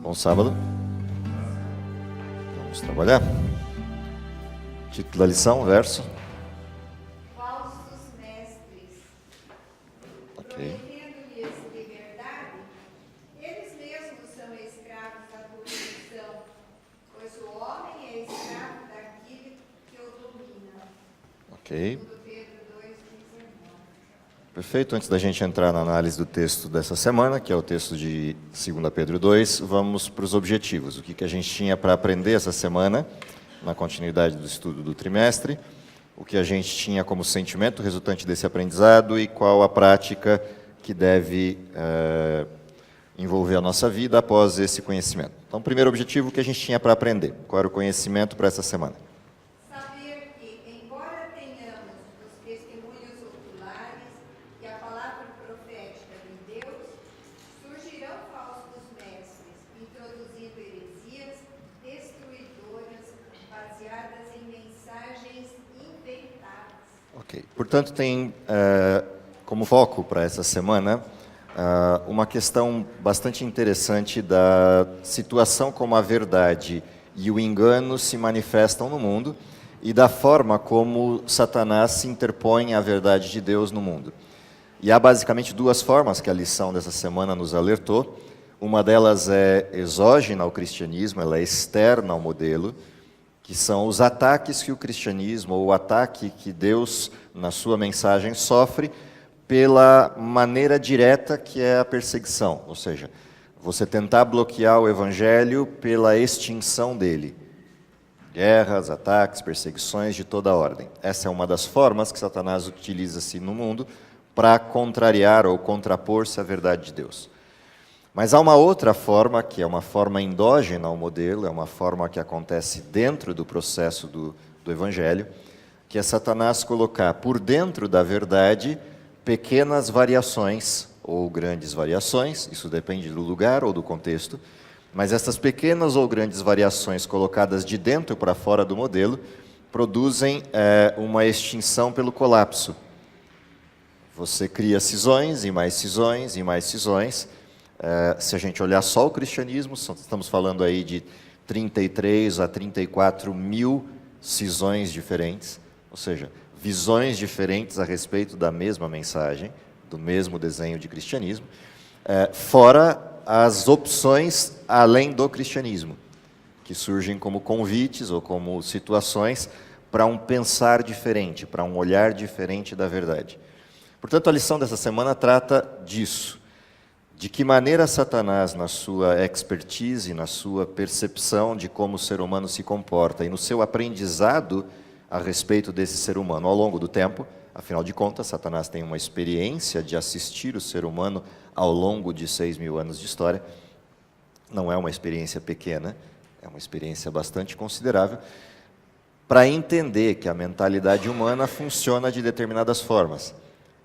Bom sábado. Vamos trabalhar. Título da lição, verso. Falsos mestres, prometendo-lhes liberdade, eles mesmos são escravos da corrupção, pois o homem é escravo daquilo que o domina. Ok. Segundo Pedro 2:19. Perfeito. Antes da gente entrar na análise do texto dessa semana, que é o texto de 2 Pedro 2, vamos para os objetivos. O que a gente tinha para aprender essa semana, na continuidade do estudo do trimestre, o que a gente tinha como sentimento resultante desse aprendizado e qual a prática que deve envolver a nossa vida após esse conhecimento. Então, o primeiro objetivo que a gente tinha para aprender, qual era o conhecimento para essa semana? Saber que, embora tenhamos os testemunhos oculares e a palavra profética de Deus, surgirão falsos mestres, introduzindo heresias destruidoras baseadas em mensagens inventadas. Ok. Portanto, tem como foco para essa semana uma questão bastante interessante da situação como a verdade e o engano se manifestam no mundo e da forma como Satanás se interpõe à verdade de Deus no mundo. E há basicamente duas formas que a lição dessa semana nos alertou. Uma delas é exógena ao cristianismo, ela é externa ao modelo, que são os ataques que o cristianismo, ou o ataque que Deus, na sua mensagem, sofre pela maneira direta que é a perseguição, ou seja, você tentar bloquear o evangelho pela extinção dele. Guerras, ataques, perseguições de toda ordem. Essa é uma das formas que Satanás utiliza-se no mundo para contrariar ou contrapor-se à verdade de Deus. Mas há uma outra forma, que é uma forma endógena ao modelo, é uma forma que acontece dentro do processo do evangelho, que é Satanás colocar por dentro da verdade pequenas variações ou grandes variações, isso depende do lugar ou do contexto, mas essas pequenas ou grandes variações colocadas de dentro para fora do modelo produzem uma extinção pelo colapso. Você cria cisões e mais cisões e mais cisões. Se a gente olhar só o cristianismo, estamos falando aí de 33 a 34 mil cisões diferentes, ou seja, visões diferentes a respeito da mesma mensagem, do mesmo desenho de cristianismo, fora as opções além do cristianismo, que surgem como convites ou como situações para um pensar diferente, para um olhar diferente da verdade. Portanto, a lição dessa semana trata disso. De que maneira Satanás, na sua expertise, na sua percepção de como o ser humano se comporta e no seu aprendizado a respeito desse ser humano ao longo do tempo, afinal de contas, Satanás tem uma experiência de assistir o ser humano ao longo de 6.000 anos de história. Não é uma experiência pequena, é uma experiência bastante considerável, para entender que a mentalidade humana funciona de determinadas formas.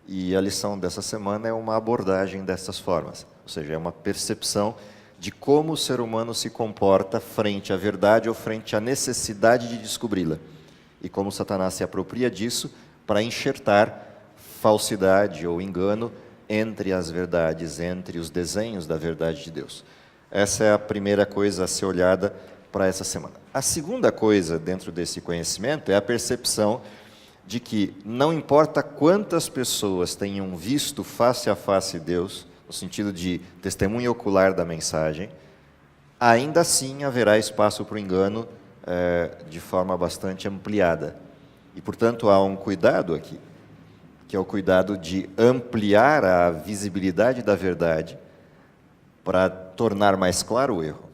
E a lição dessa semana é uma abordagem dessas formas, ou seja, é uma percepção de como o ser humano se comporta frente à verdade ou frente à necessidade de descobri-la. E como Satanás se apropria disso para enxertar falsidade ou engano entre as verdades, entre os desenhos da verdade de Deus. Essa é a primeira coisa a ser olhada para essa semana. A segunda coisa dentro desse conhecimento é a percepção de que não importa quantas pessoas tenham visto face a face Deus, no sentido de testemunho ocular da mensagem, ainda assim haverá espaço para o engano de forma bastante ampliada. E, portanto, há um cuidado aqui, que é o cuidado de ampliar a visibilidade da verdade para tornar mais claro o erro.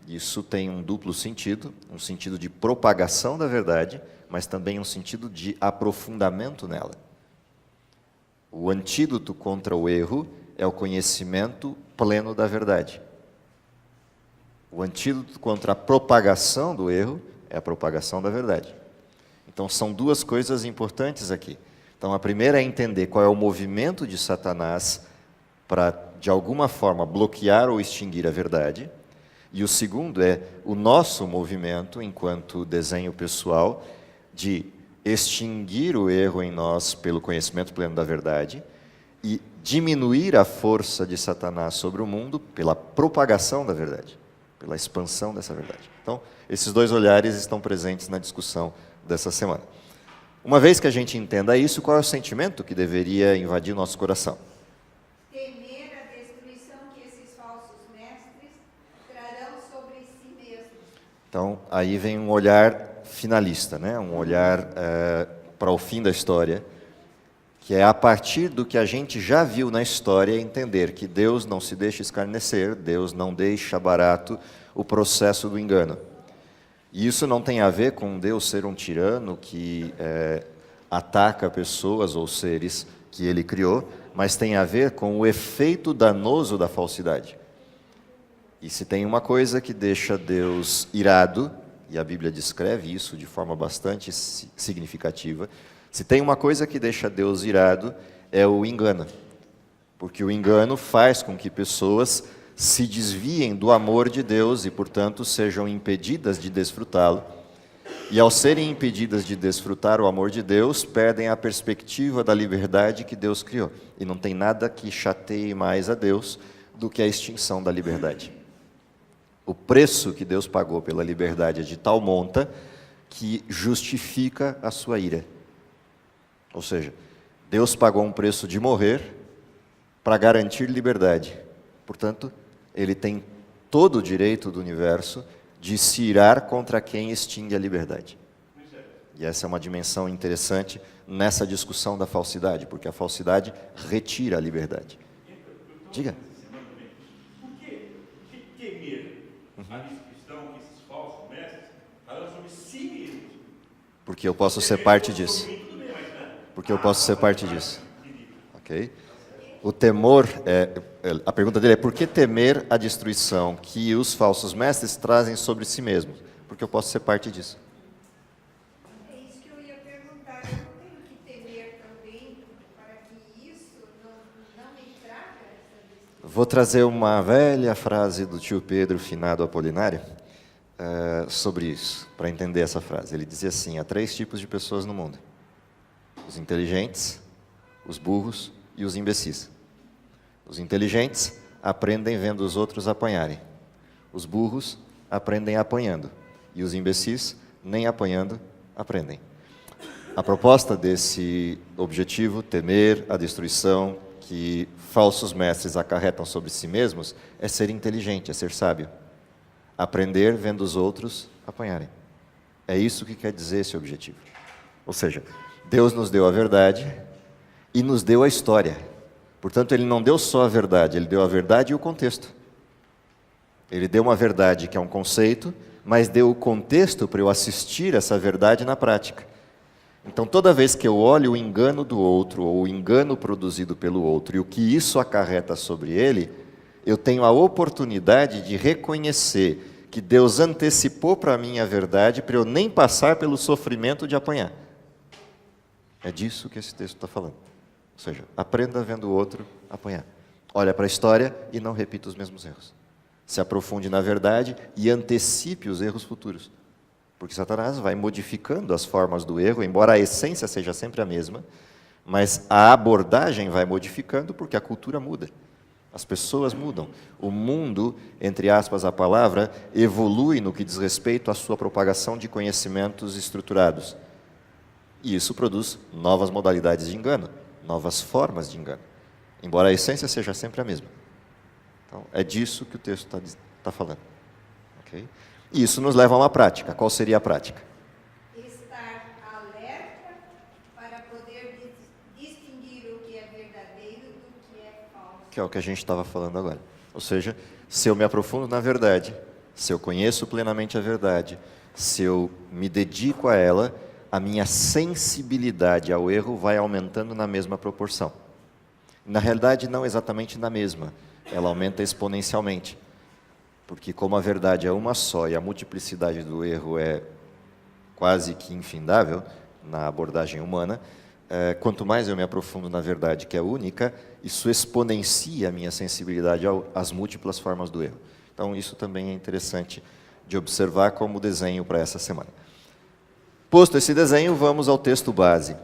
Isso tem um duplo sentido, um sentido de propagação da verdade, mas também um sentido de aprofundamento nela. O antídoto contra o erro é o conhecimento pleno da verdade. O antídoto contra a propagação do erro é a propagação da verdade. Então, são duas coisas importantes aqui. Então, a primeira é entender qual é o movimento de Satanás para, de alguma forma, bloquear ou extinguir a verdade. E o segundo é o nosso movimento, enquanto desenho pessoal, de extinguir o erro em nós pelo conhecimento pleno da verdade e diminuir a força de Satanás sobre o mundo pela propagação da verdade, pela expansão dessa verdade. Então, esses dois olhares estão presentes na discussão dessa semana. Uma vez que a gente entenda isso, qual é o sentimento que deveria invadir o nosso coração? Temer a destruição que esses falsos mestres trarão sobre si mesmos. Então, aí vem um olhar finalista, né? Um olhar para o fim da história, que é a partir do que a gente já viu na história, entender que Deus não se deixa escarnecer, Deus não deixa barato o processo do engano. E isso não tem a ver com Deus ser um tirano que ataca pessoas ou seres que Ele criou, mas tem a ver com o efeito danoso da falsidade. E se tem uma coisa que deixa Deus irado, e a Bíblia descreve isso de forma bastante significativa, se tem uma coisa que deixa Deus irado, é o engano. Porque o engano faz com que pessoas se desviem do amor de Deus e, portanto, sejam impedidas de desfrutá-lo. E, ao serem impedidas de desfrutar o amor de Deus, perdem a perspectiva da liberdade que Deus criou. E não tem nada que chateie mais a Deus do que a extinção da liberdade. O preço que Deus pagou pela liberdade é de tal monta que justifica a sua ira. Ou seja, Deus pagou um preço de morrer para garantir liberdade. Portanto, Ele tem todo o direito do universo de se irar contra quem extingue a liberdade. E essa é uma dimensão interessante nessa discussão da falsidade, porque a falsidade retira a liberdade. Diga. Por que temer a destruição que esses falsos mestres falam sobre si mesmos? Porque eu posso ser parte disso. Porque eu posso ser parte disso. Ok? O temor, a pergunta dele é: por que temer a destruição que os falsos mestres trazem sobre si mesmos? Porque eu posso ser parte disso. É isso que eu ia perguntar. Eu não tenho que temer também para que isso não me traga essa destruição. Vou trazer uma velha frase do tio Pedro, finado Apolinário, sobre isso, para entender essa frase. Ele dizia assim: há 3 tipos de pessoas no mundo: os inteligentes, os burros e os imbecis. Os inteligentes aprendem vendo os outros apanharem. Os burros aprendem apanhando. E os imbecis, nem apanhando, aprendem. A proposta desse objetivo, temer a destruição que falsos mestres acarretam sobre si mesmos, é ser inteligente, é ser sábio. Aprender vendo os outros apanharem. É isso que quer dizer esse objetivo. Ou seja, Deus nos deu a verdade e nos deu a história. Portanto, Ele não deu só a verdade, Ele deu a verdade e o contexto. Ele deu uma verdade que é um conceito, mas deu o contexto para eu assistir essa verdade na prática. Então, toda vez que eu olho o engano do outro, ou o engano produzido pelo outro, e o que isso acarreta sobre ele, eu tenho a oportunidade de reconhecer que Deus antecipou para mim a verdade para eu nem passar pelo sofrimento de apanhar. É disso que esse texto está falando. Ou seja, aprenda vendo o outro apanhar. Olha para a história e não repita os mesmos erros. Se aprofunde na verdade e antecipe os erros futuros. Porque Satanás vai modificando as formas do erro, embora a essência seja sempre a mesma, mas a abordagem vai modificando porque a cultura muda. As pessoas mudam. O mundo, entre aspas a palavra, evolui no que diz respeito à sua propagação de conhecimentos estruturados. E isso produz novas modalidades de engano, novas formas de engano, embora a essência seja sempre a mesma. Então, é disso que o texto está falando. Okay? E isso nos leva a uma prática. Qual seria a prática? Estar alerta para poder distinguir o que é verdadeiro do que é falso. Que é o que a gente estava falando agora. Ou seja, se eu me aprofundo na verdade, se eu conheço plenamente a verdade, se eu me dedico a ela, a minha sensibilidade ao erro vai aumentando na mesma proporção. Na realidade, não exatamente na mesma, ela aumenta exponencialmente. Porque como a verdade é uma só e a multiplicidade do erro é quase que infindável na abordagem humana, quanto mais eu me aprofundo na verdade que é única, isso exponencia a minha sensibilidade às múltiplas formas do erro. Então, isso também é interessante de observar como desenho para essa semana. Posto esse desenho, vamos ao texto base.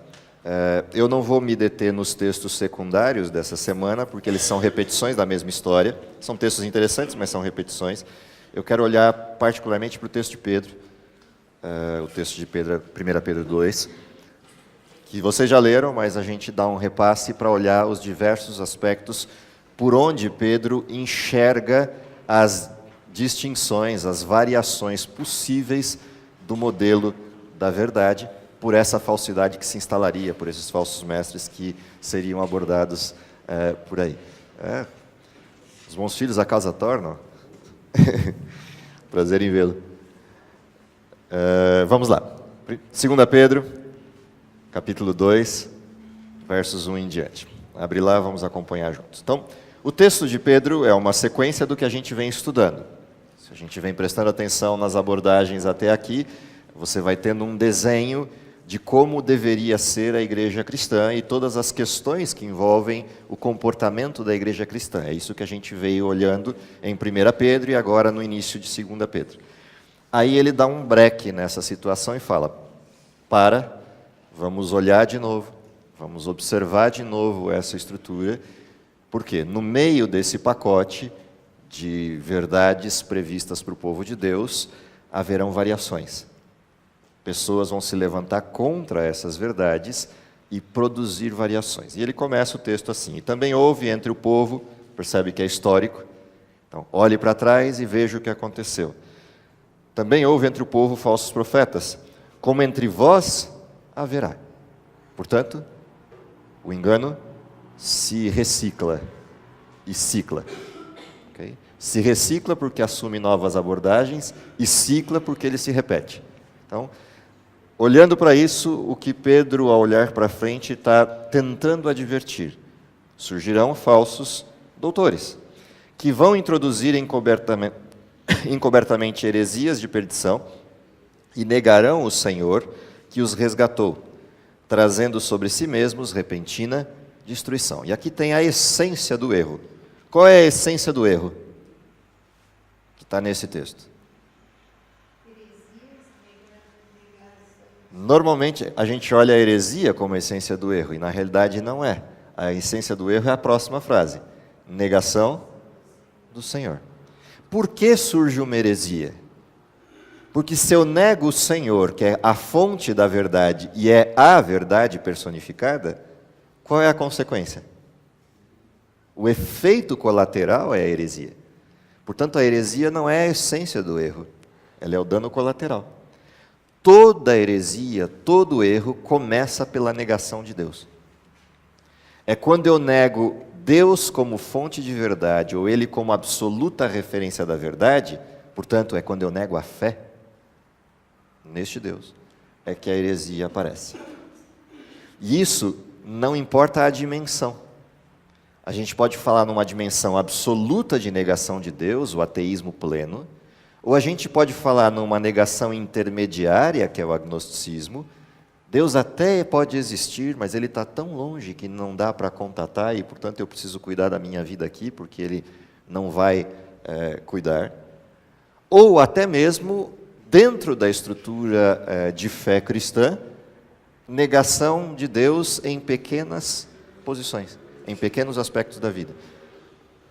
Eu não vou me deter nos textos secundários dessa semana, porque eles são repetições da mesma história. São textos interessantes, mas são repetições. Eu quero olhar particularmente para o texto de Pedro, o texto de Pedro, 1 Pedro 2, que vocês já leram, mas a gente dá um repasse para olhar os diversos aspectos por onde Pedro enxerga as distinções, as variações possíveis do modelo da verdade, por essa falsidade que se instalaria, por esses falsos mestres que seriam abordados por aí. Os bons filhos a casa tornam. Prazer em vê-lo. Vamos lá. 2 Pedro, capítulo 2, versos 1 em diante. Abre lá, vamos acompanhar juntos. Então, o texto de Pedro é uma sequência do que a gente vem estudando. Se a gente vem prestando atenção nas abordagens até aqui, você vai tendo um desenho de como deveria ser a igreja cristã e todas as questões que envolvem o comportamento da igreja cristã. É isso que a gente veio olhando em 1 Pedro e agora no início de 2 Pedro. Aí ele dá um break nessa situação e fala, vamos olhar de novo, vamos observar de novo essa estrutura, porque no meio desse pacote de verdades previstas para o povo de Deus, haverão variações. Pessoas vão se levantar contra essas verdades e produzir variações. E ele começa o texto assim, e também houve entre o povo, percebe que é histórico, então olhe para trás e veja o que aconteceu. Também houve entre o povo falsos profetas, como entre vós haverá. Portanto, o engano se recicla e cicla. Okay? Se recicla porque assume novas abordagens e cicla porque ele se repete. Então, olhando para isso, o que Pedro, ao olhar para frente, está tentando advertir. Surgirão falsos doutores, que vão introduzir encobertamente heresias de perdição e negarão o Senhor que os resgatou, trazendo sobre si mesmos repentina destruição. E aqui tem a essência do erro. Qual é a essência do erro? Que está nesse texto. Normalmente, a gente olha a heresia como a essência do erro, e na realidade não é. A essência do erro é a próxima frase. Negação do Senhor. Por que surge uma heresia? Porque se eu nego o Senhor, que é a fonte da verdade, e é a verdade personificada, qual é a consequência? O efeito colateral é a heresia. Portanto, a heresia não é a essência do erro, ela é o dano colateral. Toda heresia, todo erro começa pela negação de Deus. É quando eu nego Deus como fonte de verdade, ou Ele como absoluta referência da verdade, portanto, é quando eu nego a fé neste Deus, é que a heresia aparece. E isso não importa a dimensão. A gente pode falar numa dimensão absoluta de negação de Deus, o ateísmo pleno, ou a gente pode falar numa negação intermediária, que é o agnosticismo. Deus até pode existir, mas Ele está tão longe que não dá para contatar e, portanto, eu preciso cuidar da minha vida aqui, porque Ele não vai cuidar. Ou até mesmo, dentro da estrutura de fé cristã, negação de Deus em pequenas posições, em pequenos aspectos da vida.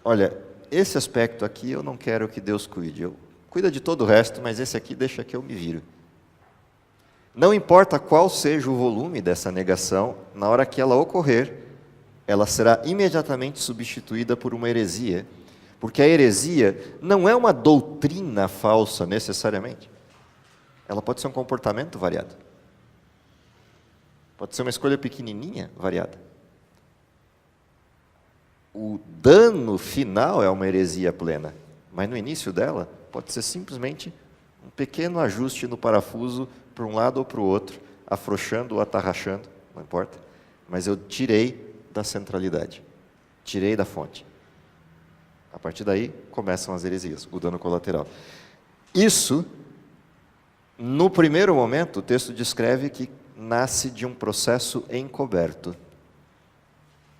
Olha, esse aspecto aqui eu não quero que Deus cuide. Cuida de todo o resto, mas esse aqui deixa que eu me viro. Não importa qual seja o volume dessa negação, na hora que ela ocorrer, ela será imediatamente substituída por uma heresia, porque a heresia não é uma doutrina falsa necessariamente. Ela pode ser um comportamento variado. Pode ser uma escolha pequenininha variada. O dano final é uma heresia plena, mas no início dela pode ser simplesmente um pequeno ajuste no parafuso para um lado ou para o outro, afrouxando ou atarrachando, não importa, mas eu tirei da centralidade, tirei da fonte. A partir daí começam as heresias, o dano colateral. Isso, no primeiro momento, o texto descreve que nasce de um processo encoberto.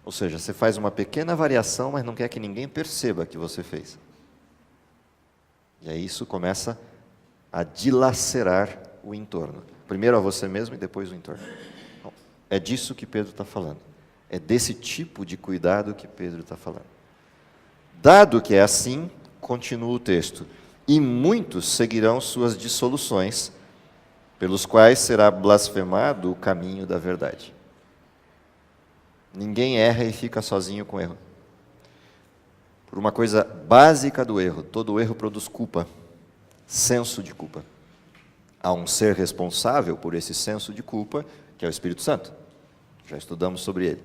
Ou seja, você faz uma pequena variação, mas não quer que ninguém perceba que você fez. E aí isso começa a dilacerar o entorno. Primeiro a você mesmo e depois o entorno. Bom, É disso que Pedro está falando. É desse tipo de cuidado que Pedro está falando. Dado que é assim, continua o texto, e muitos seguirão suas dissoluções, pelos quais será blasfemado o caminho da verdade. Ninguém erra e fica sozinho com erro. Por uma coisa básica do erro, todo erro produz culpa, senso de culpa. Há um ser responsável por esse senso de culpa, que é o Espírito Santo. Já estudamos sobre ele.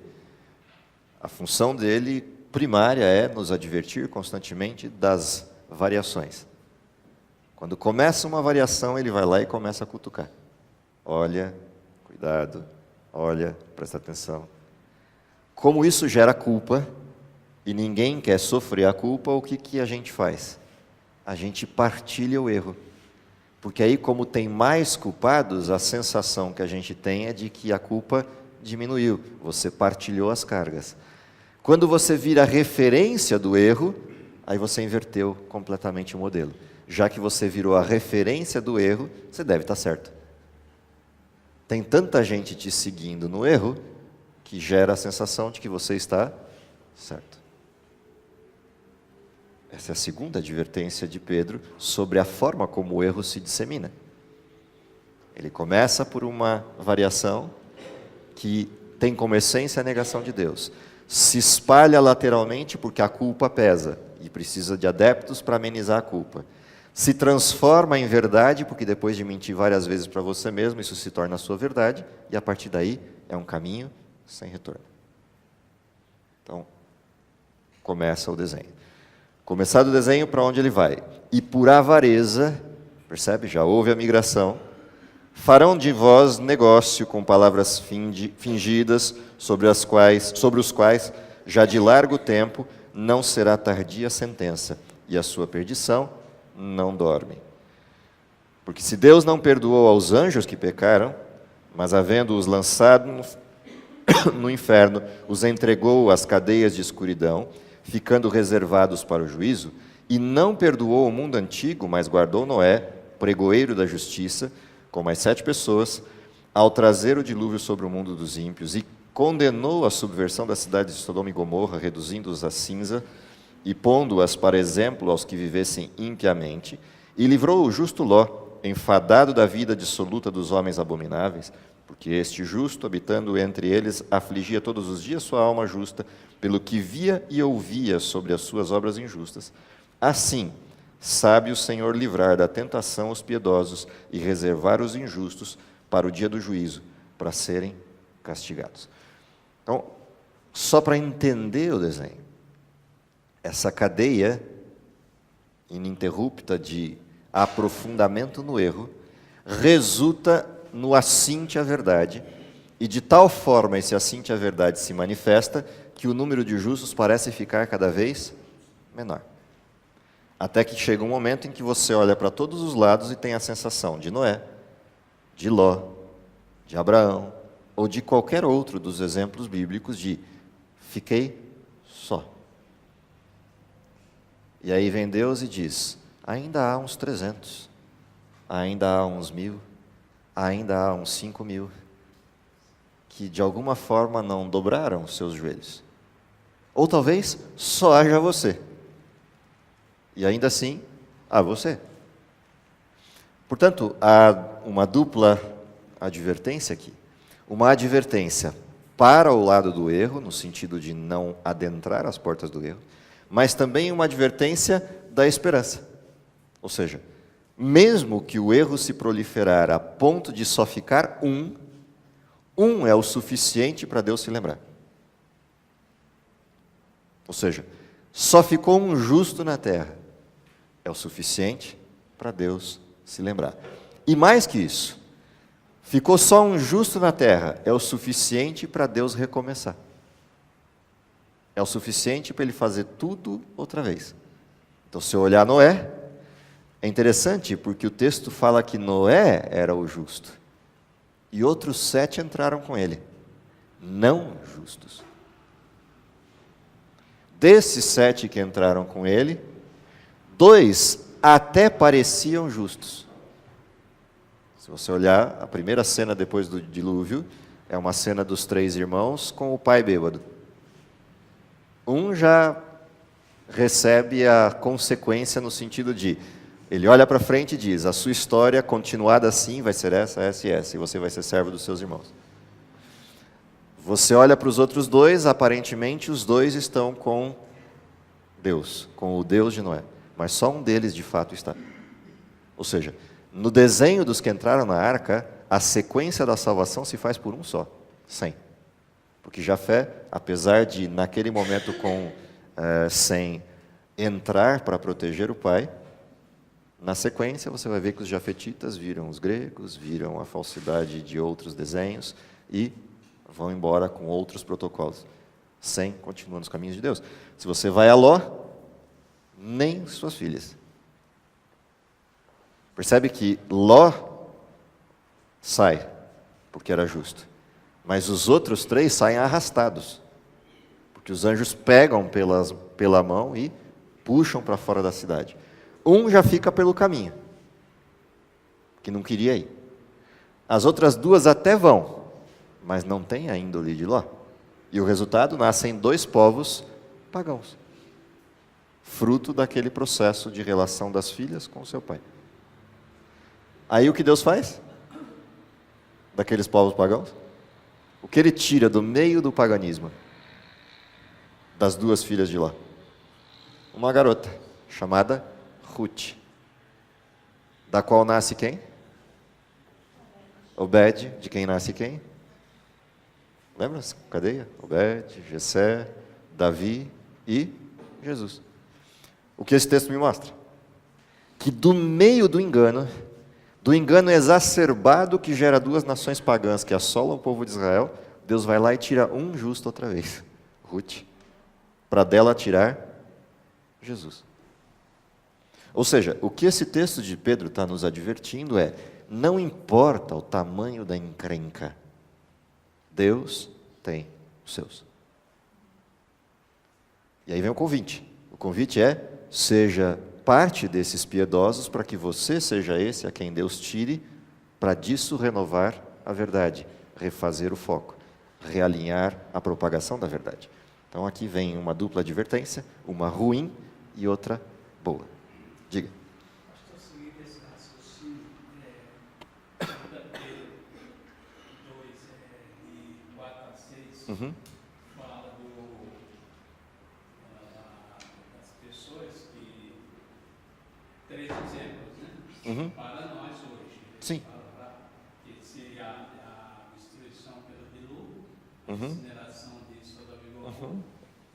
A função dele primária é nos advertir constantemente das variações. Quando começa uma variação, ele vai lá e começa a cutucar. Olha, cuidado, olha, presta atenção. Como isso gera culpa, e ninguém quer sofrer a culpa, o que a gente faz? A gente partilha o erro. Porque aí, como tem mais culpados, a sensação que a gente tem é de que a culpa diminuiu. Você partilhou as cargas. Quando você vira referência do erro, aí você inverteu completamente o modelo. Já que você virou a referência do erro, você deve estar certo. Tem tanta gente te seguindo no erro, que gera a sensação de que você está certo. Essa é a segunda advertência de Pedro sobre a forma como o erro se dissemina. Ele começa por uma variação que tem como essência a negação de Deus. Se espalha lateralmente porque a culpa pesa e precisa de adeptos para amenizar a culpa. Se transforma em verdade porque depois de mentir várias vezes para você mesmo, isso se torna a sua verdade e a partir daí é um caminho sem retorno. Então, começa o desenho. Começado o desenho, para onde ele vai? E por avareza, percebe? Já houve a migração. Farão de vós negócio com palavras fingidas, sobre os quais, já de largo tempo, não será tardia a sentença, e a sua perdição não dorme. Porque se Deus não perdoou aos anjos que pecaram, mas havendo-os lançado no inferno, os entregou às cadeias de escuridão, ficando reservados para o juízo, e não perdoou o mundo antigo, mas guardou Noé, pregoeiro da justiça, com mais 7 pessoas, ao trazer o dilúvio sobre o mundo dos ímpios, e condenou a subversão das cidades de Sodoma e Gomorra, reduzindo-os a cinza, e pondo-as para exemplo aos que vivessem impiamente, e livrou o justo Ló, enfadado da vida dissoluta dos homens abomináveis, porque este justo, habitando entre eles, afligia todos os dias sua alma justa, pelo que via e ouvia sobre as suas obras injustas. Assim, sabe o Senhor livrar da tentação os piedosos e reservar os injustos para o dia do juízo, para serem castigados. Então, só para entender o desenho, essa cadeia ininterrupta de aprofundamento no erro resulta no assinte à verdade, e de tal forma esse assinte à verdade se manifesta que o número de justos parece ficar cada vez menor. Até que chega um momento em que você olha para todos os lados e tem a sensação de Noé, de Ló, de Abraão, ou de qualquer outro dos exemplos bíblicos de fiquei só. E aí vem Deus e diz, ainda há uns 300, ainda há uns 1000, ainda há uns 5.000, que de alguma forma não dobraram os seus joelhos. Ou talvez só haja você. E ainda assim, há você. Portanto, há uma dupla advertência aqui. Uma advertência para o lado do erro, no sentido de não adentrar as portas do erro, mas também uma advertência da esperança. Ou seja, mesmo que o erro se proliferar a ponto de só ficar um é o suficiente para Deus se lembrar. Ou seja, só ficou um justo na terra. É o suficiente para Deus se lembrar. E mais que isso, ficou só um justo na terra, é o suficiente para Deus recomeçar. É o suficiente para Ele fazer tudo outra vez. Então, se eu olhar Noé, é interessante porque o texto fala que Noé era o justo. E outros 7 entraram com ele, não justos. Desses 7 que entraram com ele, 2 até pareciam justos. Se você olhar a primeira cena depois do dilúvio, É uma cena dos 3 irmãos com o pai bêbado. Um já recebe a consequência no sentido de, ele olha para frente e diz, a sua história continuada assim vai ser essa, e você vai ser servo dos seus irmãos. Você olha para os outros 2, aparentemente os 2 estão com Deus, com o Deus de Noé, mas só um deles de fato está. Ou seja, no desenho dos que entraram na arca, a sequência da salvação se faz por um só, Sem. Porque Jafé, apesar de naquele momento com Sem entrar para proteger o pai, na sequência você vai ver que os jafetitas viram os gregos, viram a falsidade de outros desenhos e vão embora com outros protocolos. Sem continua nos caminhos de Deus. Se você vai a Ló, nem suas filhas. Percebe que Ló sai, porque era justo. Mas os outros 3 saem arrastados. Porque os anjos pegam pela mão e puxam para fora da cidade. Um já fica pelo caminho, que não queria ir. As outras 2 até vão, mas não tem a índole de Ló. E o resultado, nascem 2 povos pagãos. Fruto daquele processo de relação das filhas com o seu pai. Aí o que Deus faz? Daqueles povos pagãos? O que ele tira do meio do paganismo? Das 2 filhas de Ló? Uma garota, chamada Ruth. Da qual nasce quem? Obed, de quem nasce quem? Lembra? Cadeia? Obed, Jessé, Davi e Jesus. O que esse texto me mostra? Que do meio do engano exacerbado que gera 2 nações pagãs que assolam o povo de Israel, Deus vai lá e tira um justo outra vez, Ruth, para dela tirar Jesus. Ou seja, o que esse texto de Pedro está nos advertindo é, não importa o tamanho da encrenca, Deus tem os seus. E aí vem o convite. O convite é, seja parte desses piedosos para que você seja esse a quem Deus tire, para disso renovar a verdade, refazer o foco, realinhar a propagação da verdade. Então aqui vem uma dupla advertência, uma ruim e outra boa. Diga. Acho que é o seguinte, esse raciocínio, Pedro 2, de 4 a 6, fala das pessoas que, 3 exemplos, né? Para nós hoje. Sim. Fala lá, que seria a destruição pelo dilúvio, a incineração de Sodoma e Gomorra,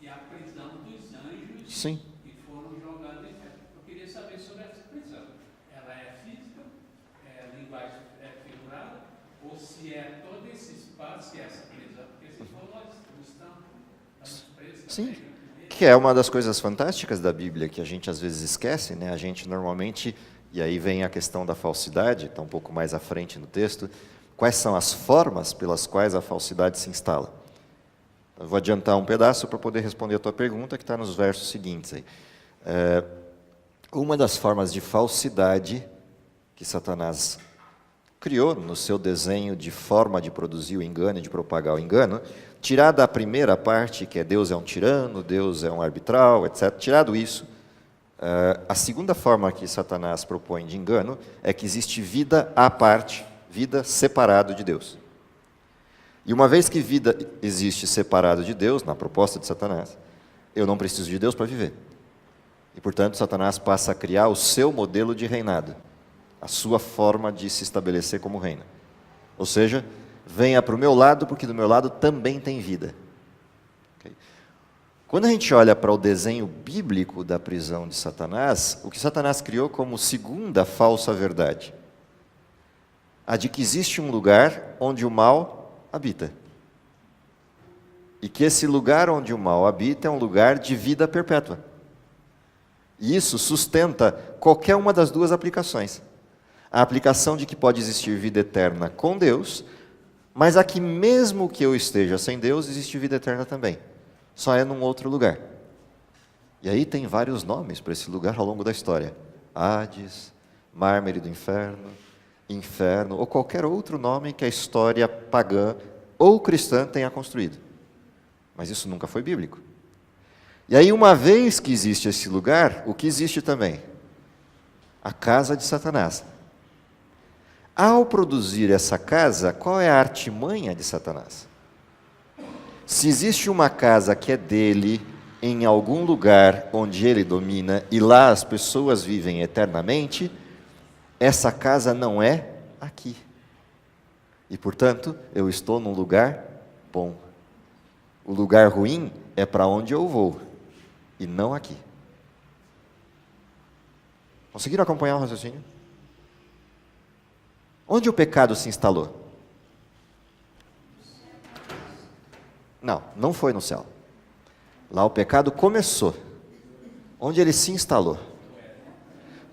e a prisão dos anjos. Sim. Que foram jogados em terra. Eu queria saber sobre essa prisão. Ela é física, linguagem figurada, ou se é todo esse espaço que é essa prisão? Porque se for nós estamos presos. Sim. Que é uma das coisas fantásticas da Bíblia, que a gente às vezes esquece, né? A gente normalmente, e aí vem a questão da falsidade, está um pouco mais à frente no texto, quais são as formas pelas quais a falsidade se instala? Eu vou adiantar um pedaço para poder responder a tua pergunta, que está nos versos seguintes aí. Uma das formas de falsidade que Satanás criou no seu desenho de forma de produzir o engano e de propagar o engano, tirada a primeira parte, que é Deus é um tirano, Deus é um arbitral, etc., tirado isso, a segunda forma que Satanás propõe de engano é que existe vida à parte, vida separado de Deus. E uma vez que vida existe separado de Deus, na proposta de Satanás, eu não preciso de Deus para viver. E, portanto, Satanás passa a criar o seu modelo de reinado, a sua forma de se estabelecer como reino. Ou seja, venha para o meu lado, porque do meu lado também tem vida. Okay? Quando a gente olha para o desenho bíblico da prisão de Satanás, o que Satanás criou como segunda falsa verdade? A de que existe um lugar onde o mal habita. E que esse lugar onde o mal habita é um lugar de vida perpétua. E isso sustenta qualquer uma das 2 aplicações. A aplicação de que pode existir vida eterna com Deus, mas a que mesmo que eu esteja sem Deus, existe vida eterna também. Só é num outro lugar. E aí tem vários nomes para esse lugar ao longo da história. Hades, Mármore do Inferno, Inferno, ou qualquer outro nome que a história pagã ou cristã tenha construído. Mas isso nunca foi bíblico. E aí, uma vez que existe esse lugar, o que existe também? A casa de Satanás. Ao produzir essa casa, qual é a artimanha de Satanás? Se existe uma casa que é dele, em algum lugar onde ele domina, e lá as pessoas vivem eternamente, essa casa não é aqui. E, portanto, eu estou num lugar bom. O lugar ruim é para onde eu vou, e não aqui. Conseguiram acompanhar o raciocínio? Onde o pecado se instalou? Não, não foi no céu. Lá o pecado começou. Onde ele se instalou?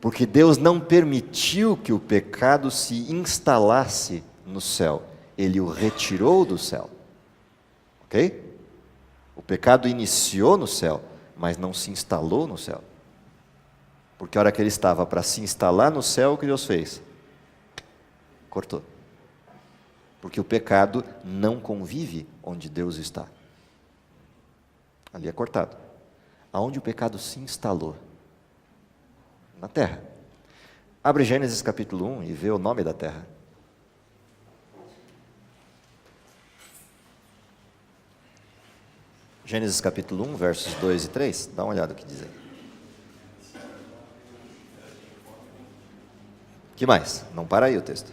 Porque Deus não permitiu que o pecado se instalasse no céu. Ele o retirou do céu. Ok? O pecado iniciou no céu, mas não se instalou no céu. Porque a hora que ele estava para se instalar no céu, o que Deus fez? Cortou. Porque o pecado não convive onde Deus está. Ali é cortado. Aonde o pecado se instalou? Na terra. Abre Gênesis capítulo 1 e vê o nome da terra. Gênesis capítulo 1, versos 2 e 3. Dá uma olhada o que diz aí. Que mais? Não para aí o texto.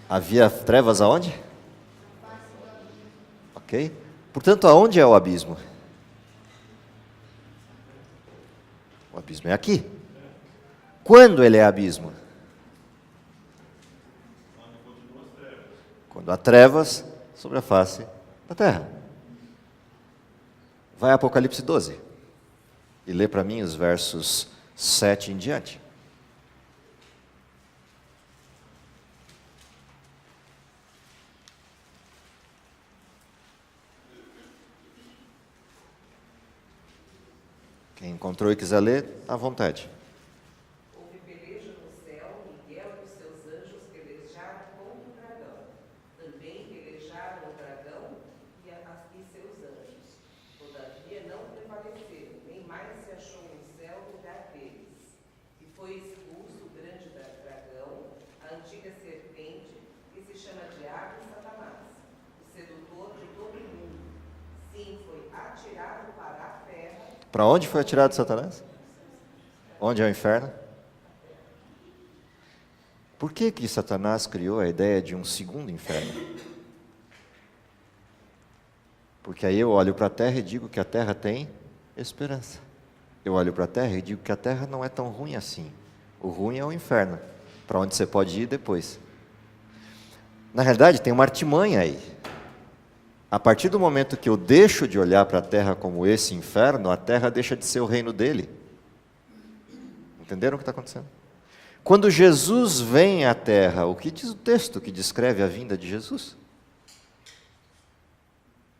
Havia trevas aonde? Ok? Portanto, aonde é o abismo? O abismo é aqui. Quando ele é abismo? Quando há trevas sobre a face da terra. Vai a Apocalipse 12 e lê para mim os versos 7 em diante. Quem encontrou e quiser ler, à vontade. Houve peleja no céu, Miguel e os seus anjos pelejaram contra o dragão. Também pelejaram o dragão e seus anjos. Todavia não prevaleceram, nem mais se achou no céu lugar deles. E foi expulso o grande dragão, a antiga serpente, que se chama Diabo e Satanás, o sedutor de todo o mundo. Sim, foi atirado para a terra. Para onde foi atirado Satanás? Onde é o inferno? Por que Satanás criou a ideia de um segundo inferno? Porque aí eu olho para a terra e digo que a terra tem esperança. Eu olho para a terra e digo que a terra não é tão ruim assim. O ruim é o inferno, para onde você pode ir depois. Na realidade, tem uma artimanha aí. A partir do momento que eu deixo de olhar para a terra como esse inferno, a terra deixa de ser o reino dele. Entenderam o que está acontecendo? Quando Jesus vem à terra, o que diz o texto que descreve a vinda de Jesus?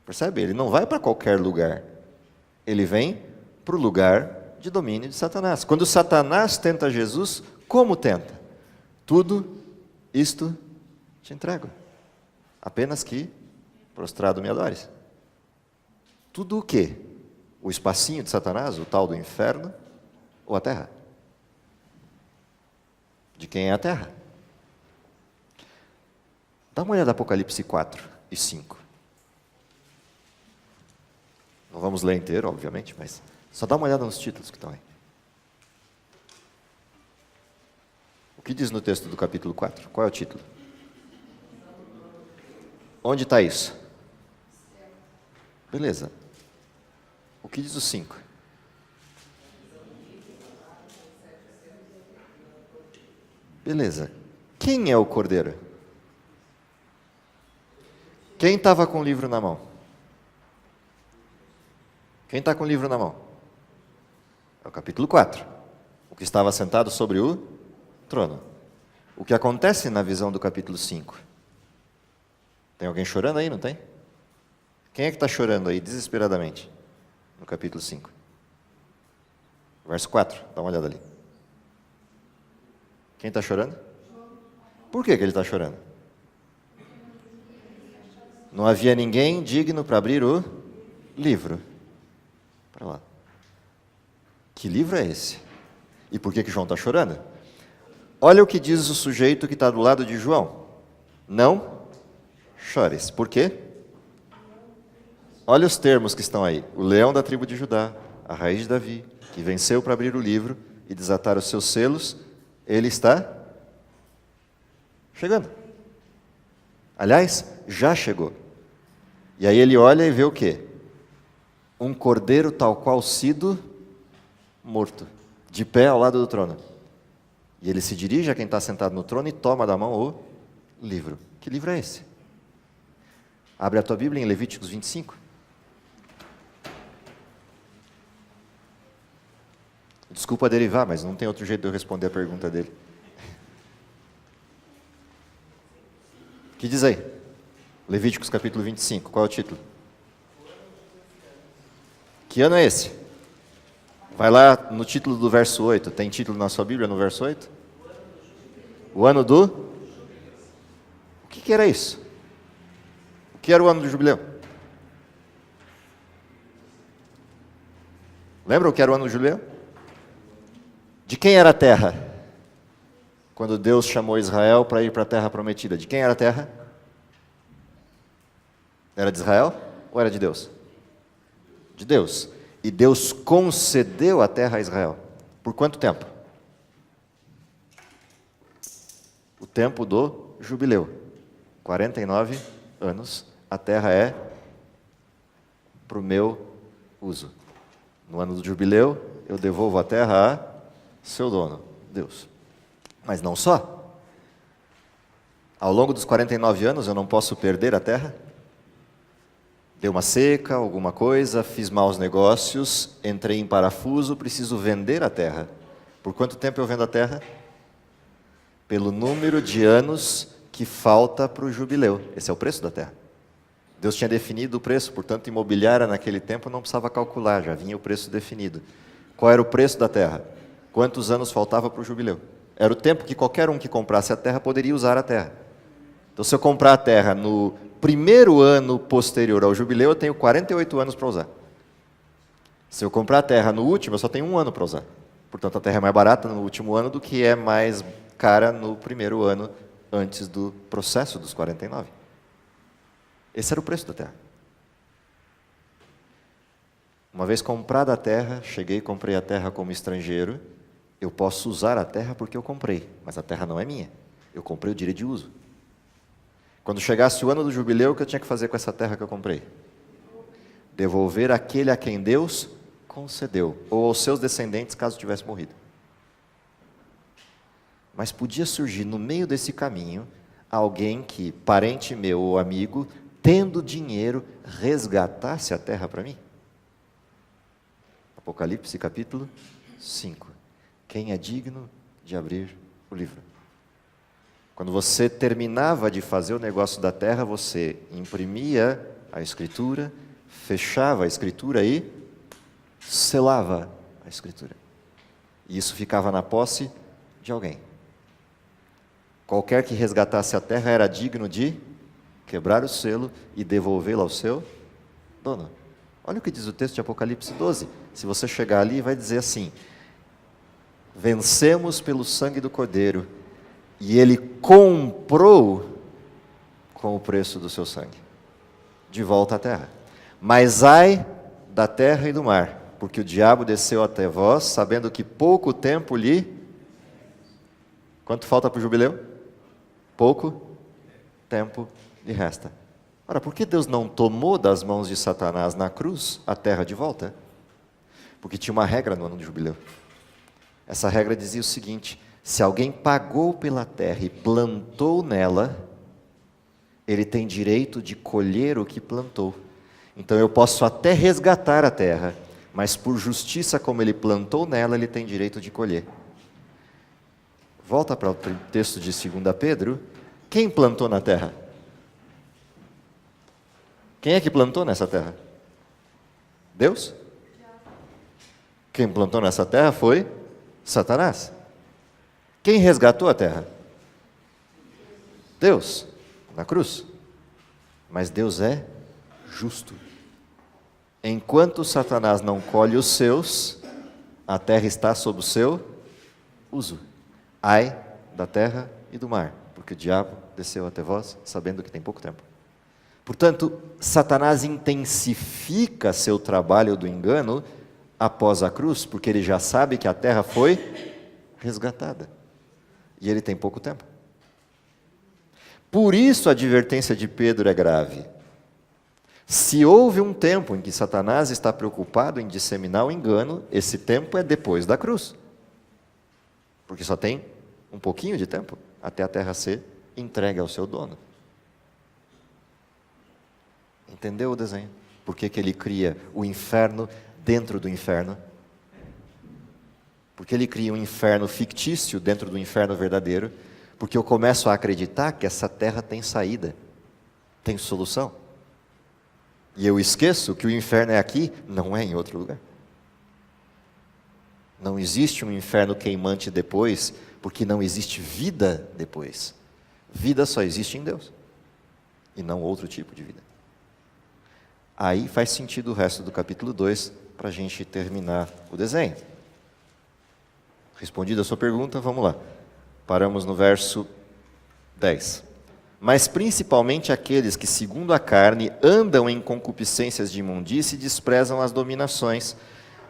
Percebe? Ele não vai para qualquer lugar. Ele vem para o lugar de domínio de Satanás. Quando Satanás tenta Jesus, como tenta? Tudo isto te entrego. Apenas que prostrado me adores. Tudo o quê? O espacinho de Satanás, o tal do inferno, ou a terra? De quem é a terra? Dá uma olhada em Apocalipse 4 e 5. Não vamos ler inteiro, obviamente, mas só dá uma olhada nos títulos que estão aí. O que diz no texto do capítulo 4? Qual é o título? Onde está isso? Beleza. O que diz o 5? Beleza. Quem é o cordeiro? Quem estava com o livro na mão? Quem está com o livro na mão? É o capítulo 4. O que estava sentado sobre o trono. O que acontece na visão do capítulo 5? Tem alguém chorando aí, não tem? Quem é que está chorando aí, desesperadamente? No capítulo 5. Verso 4, dá uma olhada ali. Quem está chorando? Por que ele está chorando? Não havia ninguém digno para abrir o livro. Para lá. Que livro é esse? E por que João está chorando? Olha o que diz o sujeito que está do lado de João. Não chores. Por quê? Olha os termos que estão aí. O leão da tribo de Judá, a raiz de Davi, que venceu para abrir o livro e desatar os seus selos, ele está chegando. Aliás, já chegou. E aí ele olha e vê o quê? Um cordeiro tal qual sido morto, de pé ao lado do trono. E ele se dirige a quem está sentado no trono e toma da mão o livro. Que livro é esse? Abre a tua Bíblia em Levíticos 25. Desculpa derivar, mas não tem outro jeito de eu responder a pergunta dele. O que diz aí? Levíticos capítulo 25, qual é o título? Que ano é esse? Vai lá no título do verso 8. Tem título na sua Bíblia no verso 8? O ano do? O que era isso? O que era o ano do jubileu? Lembra o que era o ano do jubileu? De quem era a terra? Quando Deus chamou Israel para ir para a terra prometida. De quem era a terra? Era de Israel ou era de Deus? De Deus. E Deus concedeu a terra a Israel. Por quanto tempo? O tempo do jubileu. 49 anos. A terra é para o meu uso. No ano do jubileu, eu devolvo a terra a seu dono, Deus. Mas não só. Ao longo dos 49 anos, eu não posso perder a terra. Deu uma seca, alguma coisa, fiz maus negócios, entrei em parafuso, preciso vender a terra. Por quanto tempo eu vendo a terra? Pelo número de anos que falta para o jubileu. Esse é o preço da terra. Deus tinha definido o preço, portanto, imobiliária naquele tempo não precisava calcular, já vinha o preço definido. Qual era o preço da terra? Quantos anos faltava para o jubileu? Era o tempo que qualquer um que comprasse a terra poderia usar a terra. Então, se eu comprar a terra no primeiro ano posterior ao jubileu, eu tenho 48 anos para usar. Se eu comprar a terra no último, eu só tenho 1 ano para usar. Portanto, a terra é mais barata no último ano do que é mais cara no primeiro ano, antes do processo dos 49. Esse era o preço da terra. Uma vez comprada a terra, cheguei e comprei a terra como estrangeiro, eu posso usar a terra porque eu comprei, mas a terra não é minha. Eu comprei o direito de uso. Quando chegasse o ano do jubileu, o que eu tinha que fazer com essa terra que eu comprei? Devolver aquele a quem Deus concedeu, ou aos seus descendentes, caso tivesse morrido. Mas podia surgir no meio desse caminho alguém que, parente meu ou amigo, tendo dinheiro, resgatasse a terra para mim. Apocalipse capítulo 5. Quem é digno de abrir o livro? Quando você terminava de fazer o negócio da terra, você imprimia a escritura, fechava a escritura e selava a escritura. E isso ficava na posse de alguém. Qualquer que resgatasse a terra era digno de quebrar o selo e devolvê-la ao seu dono. Olha o que diz o texto de Apocalipse 12. Se você chegar ali, vai dizer assim: vencemos pelo sangue do Cordeiro, e ele comprou com o preço do seu sangue de volta à terra. Mas ai da terra e do mar, porque o diabo desceu até vós, sabendo que pouco tempo lhe... Quanto falta para o jubileu? Pouco tempo lhe resta. Ora, por que Deus não tomou das mãos de Satanás na cruz a terra de volta? Porque tinha uma regra no ano do jubileu. Essa regra dizia o seguinte: se alguém pagou pela terra e plantou nela, ele tem direito de colher o que plantou. Então eu posso até resgatar a terra, mas por justiça, como ele plantou nela, ele tem direito de colher. Volta para o texto de 2 Pedro. Quem plantou na terra? Quem é que plantou nessa terra? Deus? Quem plantou nessa terra foi Satanás. Quem resgatou a terra? Deus, na cruz. Mas Deus é justo. Enquanto Satanás não colhe os seus, a terra está sob o seu uso. Ai da terra e do mar, porque o diabo desceu até vós, sabendo que tem pouco tempo. Portanto, Satanás intensifica seu trabalho do engano após a cruz, porque ele já sabe que a terra foi resgatada. E ele tem pouco tempo. Por isso a advertência de Pedro é grave. Se houve um tempo em que Satanás está preocupado em disseminar o engano, esse tempo é depois da cruz. Porque só tem um pouquinho de tempo até a terra ser entregue ao seu dono. Entendeu o desenho? Por que ele cria o inferno dentro do inferno? Porque ele cria um inferno fictício dentro do inferno verdadeiro? Porque eu começo a acreditar que essa terra tem saída, tem solução. E eu esqueço que o inferno é aqui, não é em outro lugar. Não existe um inferno queimante depois, porque não existe vida depois. Vida só existe em Deus, e não outro tipo de vida. Aí faz sentido o resto do capítulo 2, para a gente terminar o desenho. Respondida a sua pergunta, vamos lá. Paramos no verso 10. Mas principalmente aqueles que, segundo a carne, andam em concupiscências de imundície e desprezam as dominações.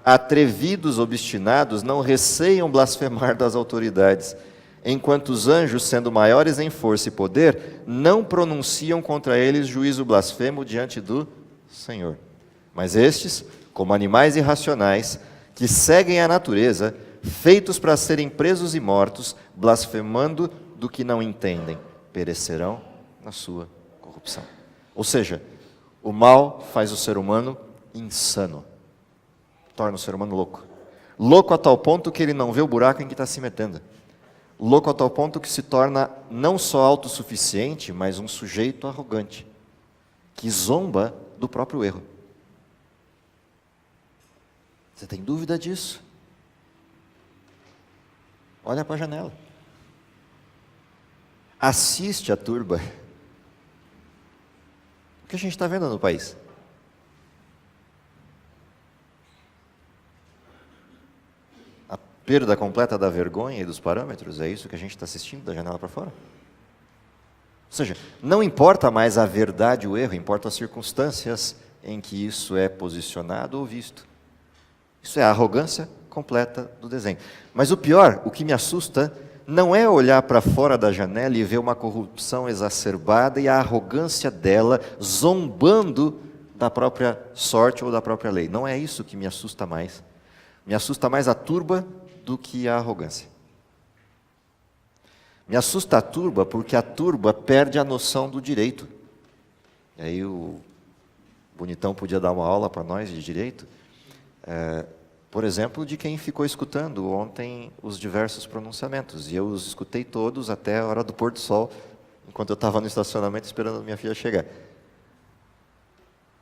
Atrevidos, obstinados, não receiam blasfemar das autoridades, enquanto os anjos, sendo maiores em força e poder, não pronunciam contra eles juízo blasfemo diante do Senhor. Mas estes, como animais irracionais, que seguem a natureza, feitos para serem presos e mortos, blasfemando do que não entendem, perecerão na sua corrupção. Ou seja, o mal faz o ser humano insano, torna o ser humano louco. Louco a tal ponto que ele não vê o buraco em que está se metendo. Louco a tal ponto que se torna não só autossuficiente, mas um sujeito arrogante, que zomba do próprio erro. Você tem dúvida disso? Olha para a janela. Assiste a turba. O que a gente está vendo no país? A perda completa da vergonha e dos parâmetros, é isso que a gente está assistindo da janela para fora? Ou seja, não importa mais a verdade ou o erro, importam as circunstâncias em que isso é posicionado ou visto. Isso é a arrogância completa do desenho. Mas o pior, o que me assusta, não é olhar para fora da janela e ver uma corrupção exacerbada e a arrogância dela zombando da própria sorte ou da própria lei. Não é isso que me assusta mais. Me assusta mais a turba do que a arrogância. Me assusta a turba porque a turba perde a noção do direito. E aí o bonitão podia dar uma aula para nós de direito. Por exemplo, de quem ficou escutando ontem os diversos pronunciamentos. E eu os escutei todos até a hora do pôr do sol, enquanto eu estava no estacionamento esperando minha filha chegar.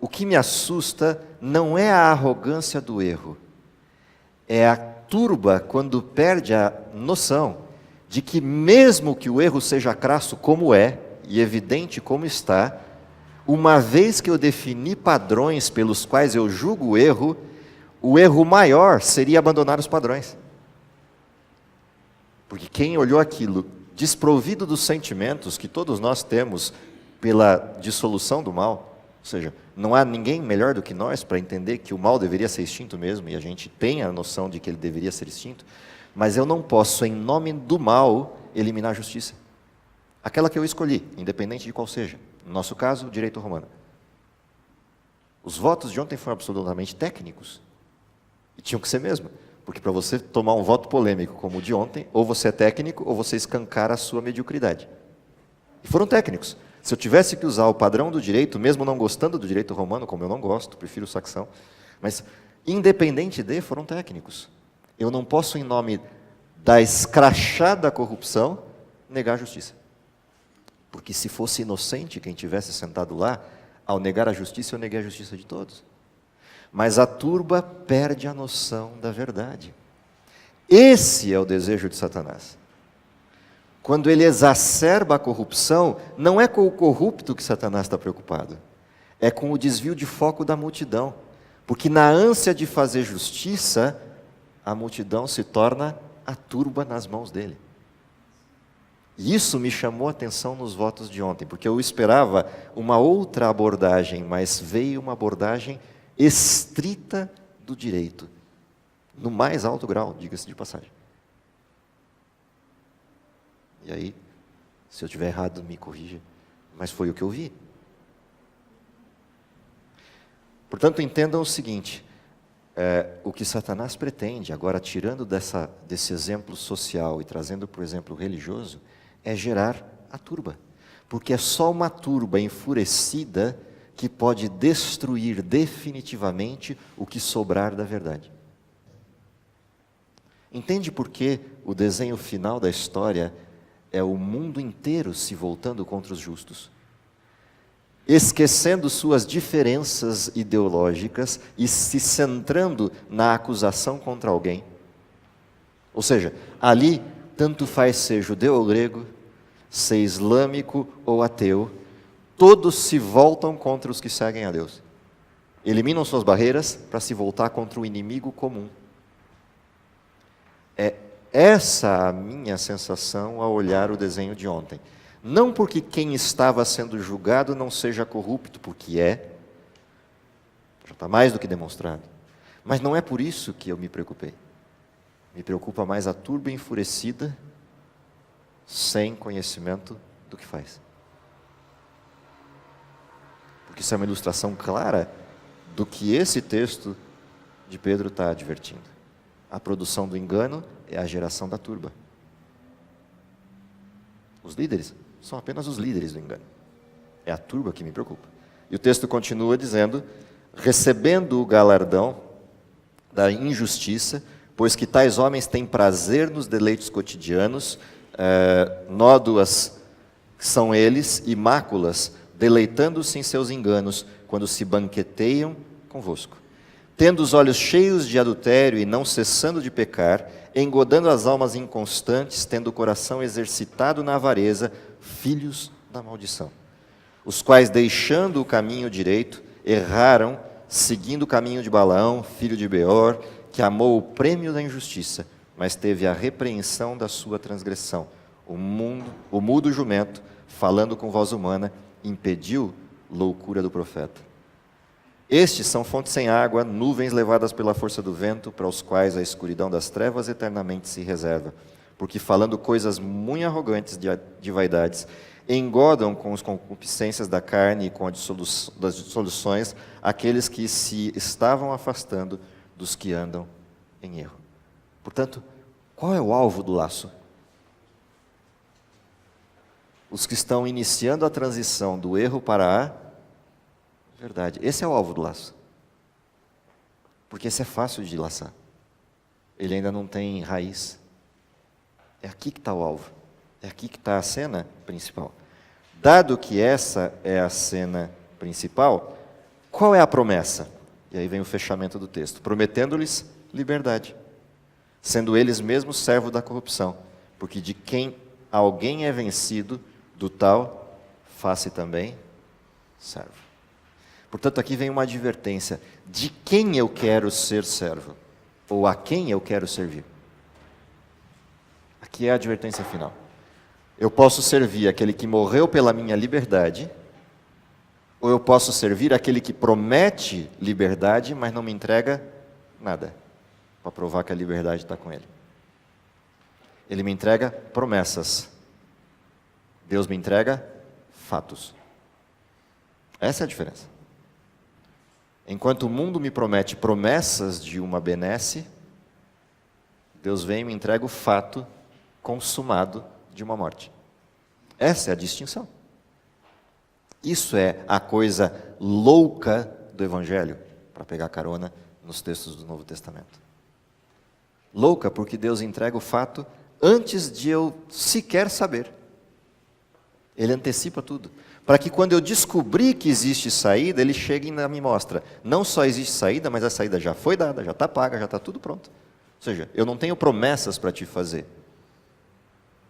O que me assusta não é a arrogância do erro, é a turba quando perde a noção de que mesmo que o erro seja crasso como é, e evidente como está, uma vez que eu defini padrões pelos quais eu julgo o erro maior seria abandonar os padrões. Porque quem olhou aquilo desprovido dos sentimentos que todos nós temos pela dissolução do mal, ou seja, não há ninguém melhor do que nós para entender que o mal deveria ser extinto mesmo, e a gente tem a noção de que ele deveria ser extinto, mas eu não posso, em nome do mal, eliminar a justiça. Aquela que eu escolhi, independente de qual seja. No nosso caso, o direito romano. Os votos de ontem foram absolutamente técnicos. E tinham que ser mesmo, porque para você tomar um voto polêmico como o de ontem, ou você é técnico, ou você escancara a sua mediocridade. E foram técnicos. Se eu tivesse que usar o padrão do direito, mesmo não gostando do direito romano, como eu não gosto, prefiro o saxão, mas independente de, foram técnicos. Eu não posso, em nome da escrachada corrupção, negar a justiça. Porque se fosse inocente quem tivesse sentado lá, ao negar a justiça, eu neguei a justiça de todos. Mas a turba perde a noção da verdade. Esse é o desejo de Satanás. Quando ele exacerba a corrupção, não é com o corrupto que Satanás está preocupado, é com o desvio de foco da multidão. Porque na ânsia de fazer justiça, a multidão se torna a turba nas mãos dele. E isso me chamou a atenção nos votos de ontem, porque eu esperava uma outra abordagem, mas veio uma abordagem estrita do direito, no mais alto grau, diga-se de passagem. E aí, se eu estiver errado, me corrija, mas foi o que eu vi. Portanto, entendam o seguinte, o que Satanás pretende, agora tirando desse exemplo social e trazendo para o exemplo religioso, é gerar a turba. Porque é só uma turba enfurecida que pode destruir definitivamente o que sobrar da verdade. Entende por que o desenho final da história é o mundo inteiro se voltando contra os justos? Esquecendo suas diferenças ideológicas e se centrando na acusação contra alguém. Ou seja, ali, tanto faz ser judeu ou grego, ser islâmico ou ateu, todos se voltam contra os que seguem a Deus. Eliminam suas barreiras para se voltar contra o inimigo comum. É essa a minha sensação ao olhar o desenho de ontem. Não porque quem estava sendo julgado não seja corrupto, porque já está mais do que demonstrado. Mas não é por isso que eu me preocupei. Me preocupa mais a turba enfurecida, sem conhecimento do que faz. Porque isso é uma ilustração clara do que esse texto de Pedro está advertindo. A produção do engano é a geração da turba. Os líderes são apenas os líderes do engano. É a turba que me preocupa. E o texto continua dizendo, recebendo o galardão da injustiça, pois que tais homens têm prazer nos deleites cotidianos, nódoas são eles e máculas, deleitando-se em seus enganos, quando se banqueteiam convosco. Tendo os olhos cheios de adultério e não cessando de pecar, engodando as almas inconstantes, tendo o coração exercitado na avareza, filhos da maldição. Os quais, deixando o caminho direito, erraram, seguindo o caminho de Balaão, filho de Beor, que amou o prêmio da injustiça, mas teve a repreensão da sua transgressão. O mudo jumento, falando com voz humana, impediu loucura do profeta. Estes são fontes sem água, nuvens levadas pela força do vento, para os quais a escuridão das trevas eternamente se reserva. Porque falando coisas muito arrogantes de vaidades, engodam com as concupiscências da carne e com as dissoluções aqueles que se estavam afastando dos que andam em erro. Portanto, qual é o alvo do laço? Os que estão iniciando a transição do erro para a verdade. Esse é o alvo do laço. Porque esse é fácil de laçar. Ele ainda não tem raiz. É aqui que está o alvo. É aqui que está a cena principal. Dado que essa é a cena principal, qual é a promessa? E aí vem o fechamento do texto. Prometendo-lhes liberdade, sendo eles mesmos servos da corrupção, porque de quem alguém é vencido, do tal faça também servo. Portanto, aqui vem uma advertência. De quem eu quero ser servo? Ou a quem eu quero servir? Aqui é a advertência final. Eu posso servir aquele que morreu pela minha liberdade, ou eu posso servir aquele que promete liberdade, mas não me entrega nada, para provar que a liberdade está com ele. Ele me entrega promessas. Deus me entrega fatos. Essa é a diferença. Enquanto o mundo me promete promessas de uma benesse, Deus vem e me entrega o fato consumado de uma morte. Essa é a distinção. Isso é a coisa louca do Evangelho, para pegar carona nos textos do Novo Testamento. Louca porque Deus entrega o fato antes de eu sequer saber. Ele antecipa tudo. Para que quando eu descobrir que existe saída, ele chegue e me mostra. Não só existe saída, mas a saída já foi dada, já está paga, já está tudo pronto. Ou seja, eu não tenho promessas para te fazer.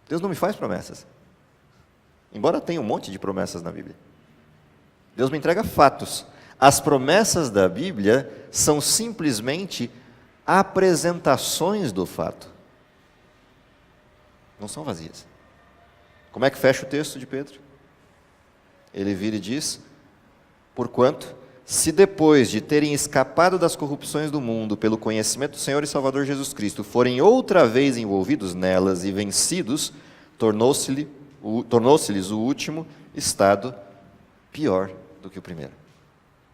Deus não me faz promessas. Embora tenha um monte de promessas na Bíblia. Deus me entrega fatos. As promessas da Bíblia são simplesmente apresentações do fato. Não são vazias. Como é que fecha o texto de Pedro? Ele vira e diz: porquanto, se depois de terem escapado das corrupções do mundo pelo conhecimento do Senhor e Salvador Jesus Cristo, forem outra vez envolvidos nelas e vencidos, tornou-se-lhes o último estado pior do que o primeiro.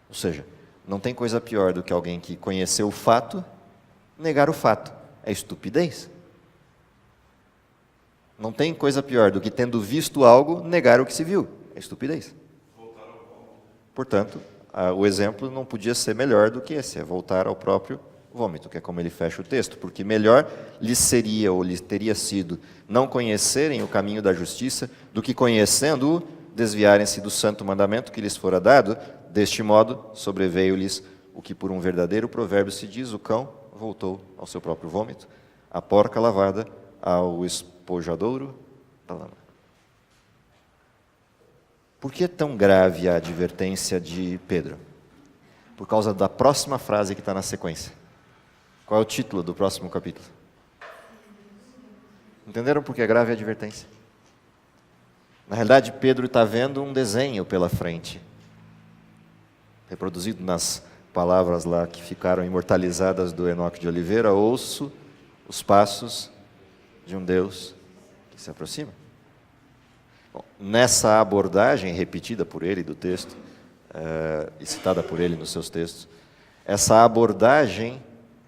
Ou seja, não tem coisa pior do que alguém que conheceu o fato negar o fato. É estupidez. Não tem coisa pior do que, tendo visto algo, negar o que se viu. É estupidez. Portanto, o exemplo não podia ser melhor do que esse, é voltar ao próprio vômito, que é como ele fecha o texto, porque melhor lhes seria ou lhes teria sido não conhecerem o caminho da justiça do que, conhecendo-o, desviarem-se do santo mandamento que lhes fora dado. Deste modo, sobreveio-lhes o que por um verdadeiro provérbio se diz: o cão voltou ao seu próprio vômito, a porca lavada ao espojadouro da lama. Por que é tão grave a advertência de Pedro? Por causa da próxima frase que está na sequência. Qual é o título do próximo capítulo? Entenderam por que é grave a advertência? Na realidade, Pedro está vendo um desenho pela frente, reproduzido nas palavras lá que ficaram imortalizadas do Enoque de Oliveira: ouço os passos de um Deus que se aproxima. Bom, nessa abordagem repetida por ele do texto, e citada por ele nos seus textos, essa abordagem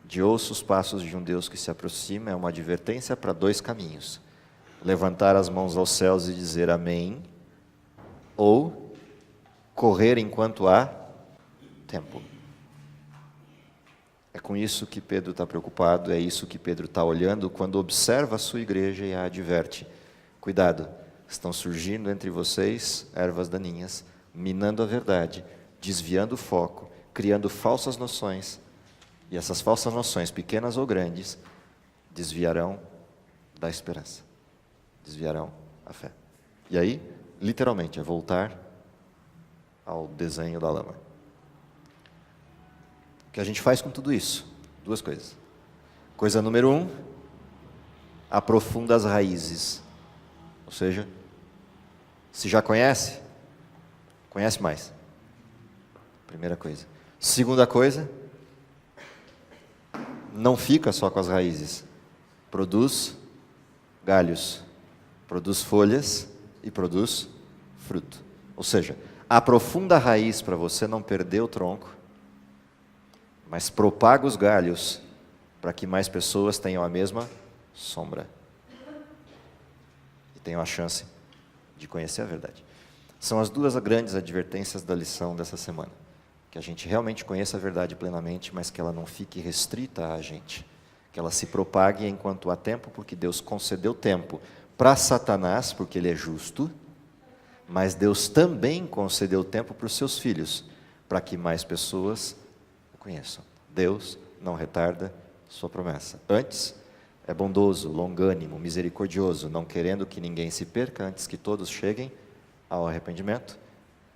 de ouço os passos de um Deus que se aproxima é uma advertência para dois caminhos: levantar as mãos aos céus e dizer amém, ou correr enquanto há tempo. É com isso que Pedro está preocupado, é isso que Pedro está olhando quando observa a sua igreja e a adverte: cuidado, estão surgindo entre vocês ervas daninhas, minando a verdade, desviando o foco, criando falsas noções, e essas falsas noções, pequenas ou grandes, desviarão da esperança, desviarão a fé. E aí, literalmente, é voltar ao desenho da lama. O que a gente faz com tudo isso? Duas coisas. Coisa número 1, aprofunda as raízes. Ou seja, se já conhece, conhece mais. Primeira coisa. Segunda coisa, não fica só com as raízes. Produz galhos, produz folhas e produz fruto. Ou seja, aprofunda a raiz para você não perder o tronco, mas propaga os galhos para que mais pessoas tenham a mesma sombra e tenham a chance de conhecer a verdade. São as duas grandes advertências da lição dessa semana. Que a gente realmente conheça a verdade plenamente, mas que ela não fique restrita a gente. Que ela se propague enquanto há tempo, porque Deus concedeu tempo para Satanás, porque ele é justo, mas Deus também concedeu tempo para os seus filhos, para que mais pessoas o conheçam. Deus não retarda sua promessa. Antes, é bondoso, longânimo, misericordioso, não querendo que ninguém se perca, antes que todos cheguem ao arrependimento.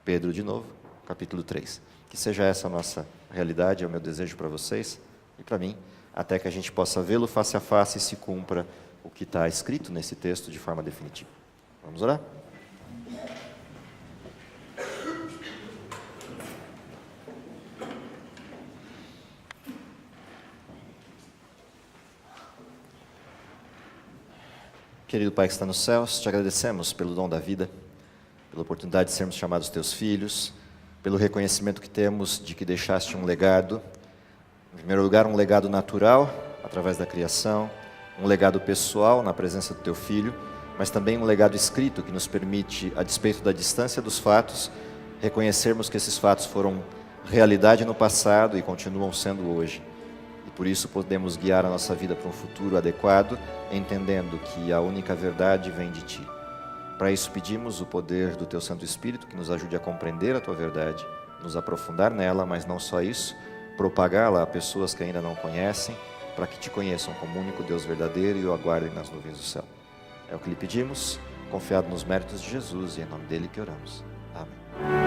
Pedro, de novo, capítulo 3. Que seja essa a nossa realidade, é o meu desejo para vocês e para mim, até que a gente possa vê-lo face a face e se cumpra o que está escrito nesse texto de forma definitiva. Vamos orar? Querido Pai que está nos céus, te agradecemos pelo dom da vida, pela oportunidade de sermos chamados teus filhos, pelo reconhecimento que temos de que deixaste um legado. Em primeiro lugar, um legado natural, através da criação, um legado pessoal, na presença do teu Filho, mas também um legado escrito que nos permite, a despeito da distância dos fatos, reconhecermos que esses fatos foram realidade no passado e continuam sendo hoje. E por isso podemos guiar a nossa vida para um futuro adequado, entendendo que a única verdade vem de Ti. Para isso pedimos o poder do Teu Santo Espírito, que nos ajude a compreender a Tua verdade, nos aprofundar nela, mas não só isso, propagá-la a pessoas que ainda não conhecem, para que Te conheçam como único Deus verdadeiro e o aguardem nas nuvens do céu. É o que lhe pedimos, confiado nos méritos de Jesus, e é em nome dele que oramos. Amém.